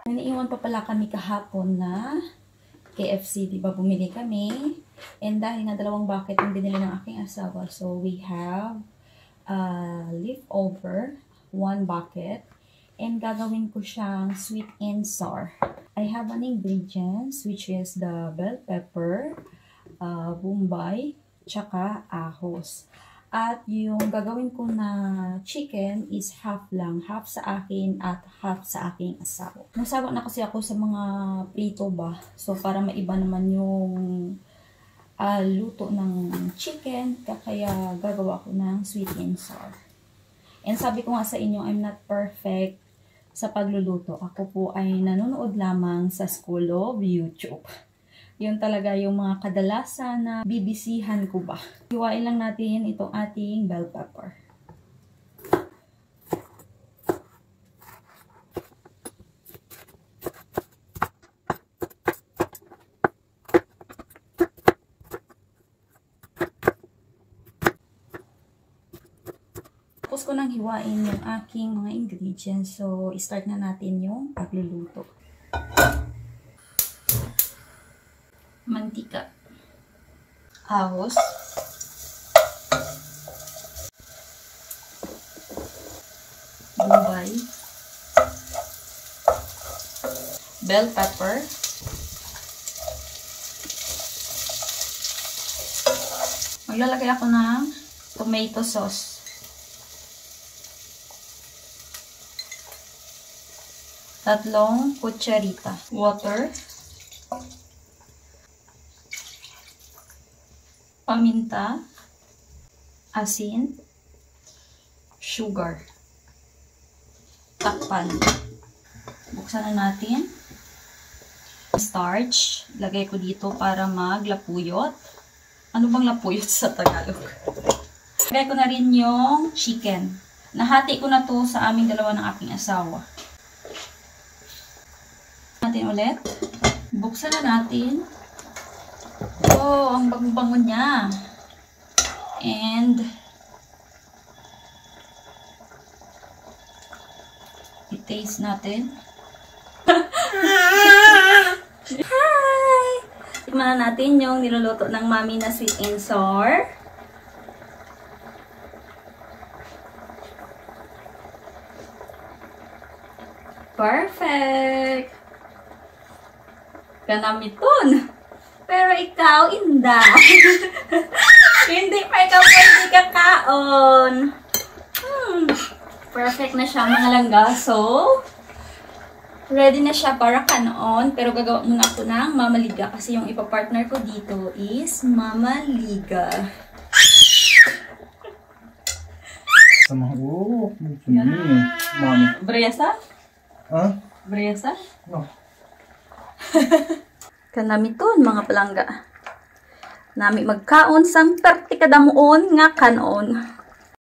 Naiiwan pa pala kami kahapon na KFC, di ba? Bumili kami. And dahil nga 2 bucket ang binili ng aking asawa, so we have leftover 1 bucket. And gagawin ko siyang sweet and sour. I have an ingredients which is the bell pepper, bombay, tsaka ahos. At yung gagawin ko na chicken is half lang. Half sa akin at half sa aking asawa. Nasawa na kasi ako sa mga prito ba. So, para maiba naman yung luto ng chicken. Kaya gagawa ko ng sweet and sour. And sabi ko nga sa inyo, I'm not perfect sa pagluluto. Ako po ay nanonood lamang sa School of YouTube. Yun talaga yung mga kadalasan na bibisihan ko ba. Hiwain lang natin itong ating bell pepper. Tapos ko nang hiwain yung aking mga ingredients. So, start na natin yung pagluluto. Mantika, ahos, bombay, bell pepper, maglalagay ako ng tomato sauce, tatlong kutsarita, water, paminta, asin, sugar. Takpan. Buksan na natin. Starch. Lagay ko dito para maglapuyot. Ano bang lapuyot sa Tagalog? Lagay ko na rin yung chicken. Nahati ko na to sa aming dalawa ng aking asawa. Natin ulit. Buksan na natin. Oh, ang bango-bango niya. And i-taste natin. Hi! Tikman na natin yung niluluto ng mami na sweet and sour. Perfect! Kanamiton! Pero ikaw, inda. Hindi pa ikaw pwede kakaon. Perfect na siya mga langga. So, ready na siya para kanoon. Pero gagawa muna ako ng mamaliga. Kasi yung ipapartner ko dito is mamaliga. Sama ko. Breyasa? Ha? Breyasa? No. Kanamiton mga palangga. Nami magkaon sang perti kadamuon nga kanon.